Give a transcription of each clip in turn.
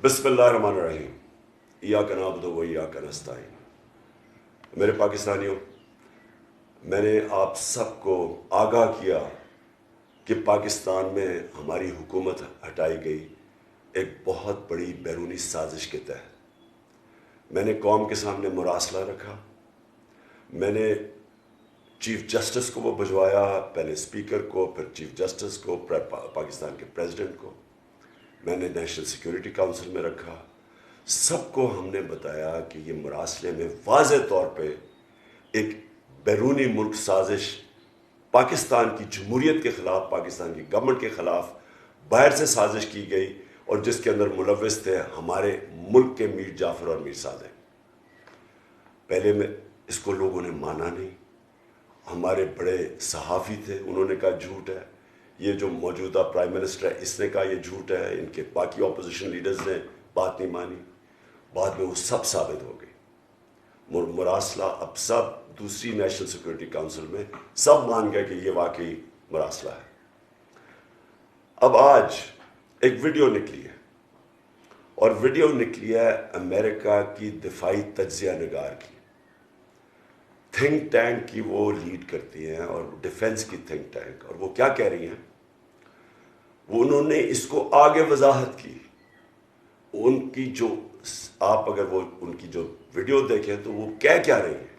بسم اللہ الرحمن الرحیم۔ ایاک نعبد و ایاک نستعین۔ میرے پاکستانیوں، میں نے آپ سب کو آگاہ کیا کہ پاکستان میں ہماری حکومت ہٹائی گئی ایک بہت بڑی بیرونی سازش کے تحت۔ میں نے قوم کے سامنے مراسلہ رکھا، میں نے چیف جسٹس کو وہ بھجوایا، پہلے اسپیکر کو، پھر چیف جسٹس کو، پھر پاکستان کے پریزیڈنٹ کو، میں نے نیشنل سیکیورٹی کاؤنسل میں رکھا۔ سب کو ہم نے بتایا کہ یہ مراسلے میں واضح طور پہ ایک بیرونی ملک سازش پاکستان کی جمہوریت کے خلاف، پاکستان کی گورنمنٹ کے خلاف باہر سے سازش کی گئی، اور جس کے اندر ملوث تھے ہمارے ملک کے میر جعفر اور میر صادق۔ پہلے میں اس کو لوگوں نے مانا نہیں، ہمارے بڑے صحافی تھے، انہوں نے کہا جھوٹ ہے، یہ جو موجودہ پرائم منسٹر ہے اس نے کہا یہ جھوٹ ہے، ان کے باقی اپوزیشن لیڈرز نے بات نہیں مانی۔ بعد میں وہ سب ثابت ہو گئی۔ مراسلہ اب سب دوسری نیشنل سیکورٹی کاؤنسل میں سب مان گئے کہ یہ واقعی مراسلہ ہے۔ اب آج ایک ویڈیو نکلی ہے، اور ویڈیو نکلی ہے امریکہ کی دفاعی تجزیہ نگار کی، تھنک ٹینک کی وہ لیڈ کرتی ہیں، اور ڈیفنس کی تھنک ٹینک، اور وہ کیا کہہ رہی ہیں، وہ انہوں نے اس کو آگے وضاحت کی۔ ان کی جو آپ اگر وہ ان کی جو ویڈیو دیکھیں تو وہ کیا رہی ہیں،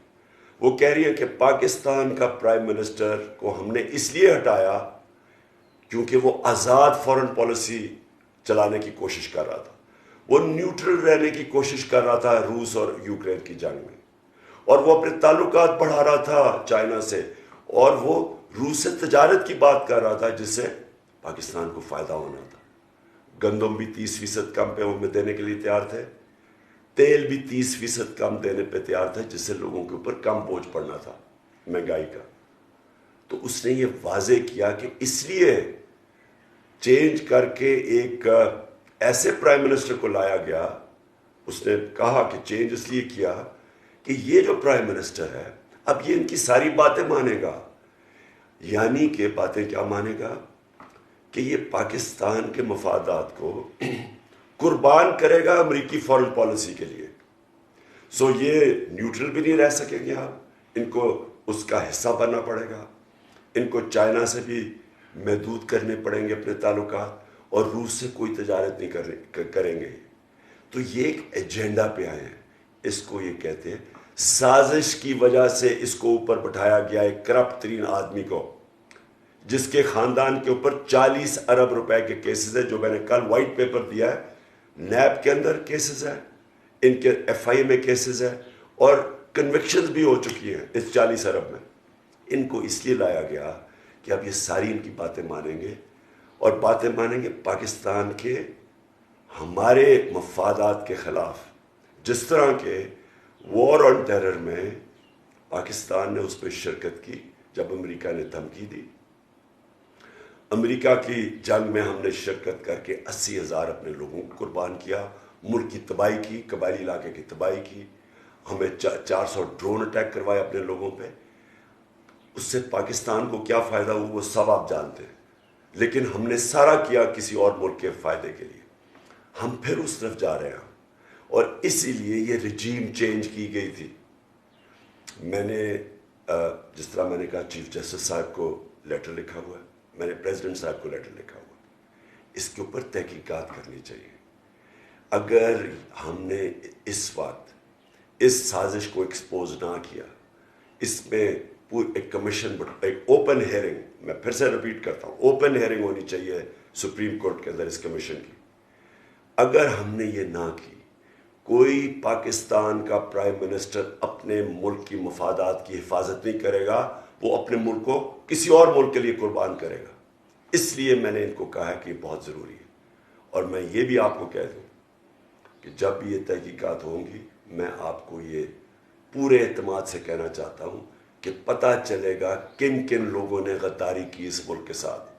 وہ کہہ رہی ہیں کہ پاکستان کا پرائم منسٹر کو ہم نے اس لیے ہٹایا کیونکہ وہ آزاد فورن پالیسی چلانے کی کوشش کر رہا تھا، وہ نیوٹرل رہنے کی کوشش کر رہا تھا روس اور یوکرین کی جنگ میں، اور وہ اپنے تعلقات بڑھا رہا تھا چائنا سے، اور وہ روس سے تجارت کی بات کر رہا تھا جس سے پاکستان کو فائدہ ہونا تھا۔ گندم بھی 30% کم پہ وہ دینے کے لیے تیار تھے، تیل بھی 30% کم دینے پہ تیار تھے، جس سے لوگوں کے اوپر کم بوجھ پڑنا تھا مہنگائی کا۔ تو اس نے یہ واضح کیا کہ اس لیے چینج کر کے ایک ایسے پرائم منسٹر کو لایا گیا، اس نے کہا کہ چینج اس لیے کیا کہ یہ جو پرائم منسٹر ہے اب یہ ان کی ساری باتیں مانے گا۔ یعنی کہ باتیں کیا مانے گا کہ یہ پاکستان کے مفادات کو قربان کرے گا امریکی فورن پالیسی کے لیے۔ سو یہ نیوٹرل بھی نہیں رہ سکیں گے، آپ ان کو اس کا حصہ بننا پڑے گا، ان کو چائنا سے بھی محدود کرنے پڑیں گے اپنے تعلقات، اور روس سے کوئی تجارت نہیں کریں گے۔ تو یہ ایک ایجنڈا پہ آئے ہیں، اس کو یہ کہتے ہیں سازش کی وجہ سے اس کو اوپر بٹھایا گیا ایک کرپٹ ترین آدمی کو، جس کے خاندان کے اوپر 40 ارب روپے کے کیسز ہیں، جو میں نے کل وائٹ پیپر دیا ہے، نیب کے اندر کیسز ہیں، ان کے ایف آئی اے میں کیسز ہیں، اور کنوکشنز بھی ہو چکی ہیں اس 40 ارب میں۔ ان کو اس لیے لایا گیا کہ اب یہ ساری ان کی باتیں مانیں گے، اور باتیں مانیں گے پاکستان کے ہمارے مفادات کے خلاف، جس طرح کے وار آن ٹیرر میں پاکستان نے اس پہ شرکت کی جب امریکہ نے دھمکی دی۔ امریکہ کی جنگ میں ہم نے شرکت کر کے 80,000 اپنے لوگوں کو قربان کیا، ملک کی تباہی کی، قبائلی علاقے کی تباہی کی، ہمیں 400 ڈرون اٹیک کروائے اپنے لوگوں پہ۔ اس سے پاکستان کو کیا فائدہ ہوا وہ سب آپ جانتے ہیں، لیکن ہم نے سارا کیا کسی اور ملک کے فائدے کے لیے۔ ہم پھر اس طرف جا رہے ہیں، اور اسی لیے یہ رجیم چینج کی گئی تھی۔ میں نے جس طرح میں نے کہا چیف جسٹس صاحب کو لیٹر لکھا ہوا ہے، میں نے پریزیڈنٹ صاحب کو لیٹر لکھا ہوا ہے، اس کے اوپر تحقیقات کرنی چاہیے۔ اگر ہم نے اس وقت اس سازش کو ایکسپوز نہ کیا، اس میں ایک کمیشن، ایک اوپن ہیئرنگ، میں پھر سے ریپیٹ کرتا ہوں، اوپن ہیئرنگ ہونی چاہیے سپریم کورٹ کے اندر اس کمیشن کی۔ اگر ہم نے یہ نہ کی، کوئی پاکستان کا پرائم منسٹر اپنے ملک کی مفادات کی حفاظت نہیں کرے گا، وہ اپنے ملک کو کسی اور ملک کے لیے قربان کرے گا۔ اس لیے میں نے ان کو کہا کہ یہ بہت ضروری ہے، اور میں یہ بھی آپ کو کہہ دوں کہ جب بھی یہ تحقیقات ہوں گی، میں آپ کو یہ پورے اعتماد سے کہنا چاہتا ہوں کہ پتہ چلے گا کن کن لوگوں نے غداری کی اس ملک کے ساتھ۔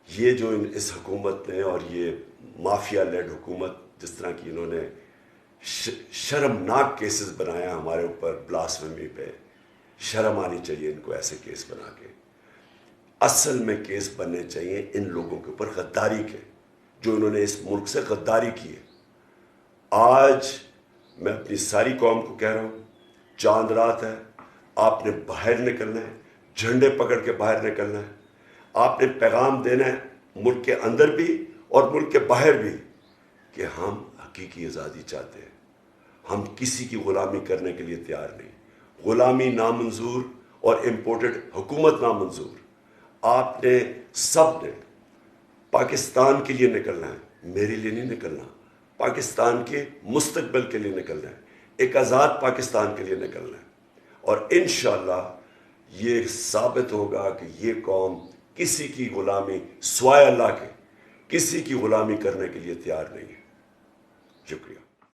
یہ جو اس حکومت نے، اور یہ مافیا لیڈ حکومت، جس طرح کی انہوں نے شرمناک کیسز بنایا ہمارے اوپر بلاسفیمی پہ، شرم آنی چاہیے ان کو ایسے کیس بنا کے۔ اصل میں کیس بننے چاہیے ان لوگوں کے اوپر غداری کے، جو انہوں نے اس ملک سے غداری کی ہے۔ آج میں اپنی ساری قوم کو کہہ رہا ہوں، چاند رات ہے، آپ نے باہر نکلنا ہے، جھنڈے پکڑ کے باہر نکلنا ہے، آپ نے پیغام دینا ہے ملک کے اندر بھی اور ملک کے باہر بھی کہ ہم حقیقی آزادی چاہتے ہیں، ہم کسی کی غلامی کرنے کے لیے تیار نہیں۔ غلامی نامنظور اور امپورٹڈ حکومت نامنظور۔ آپ نے سب نے پاکستان کے لیے نکلنا ہے، میرے لیے نہیں نکلنا، پاکستان کے مستقبل کے لیے نکلنا ہے، ایک آزاد پاکستان کے لیے نکلنا ہے۔ اور انشاءاللہ یہ ثابت ہوگا کہ یہ قوم کسی کی غلامی سوائے اللہ کے کسی کی غلامی کرنے کے لیے تیار نہیں ہے۔ شکریہ۔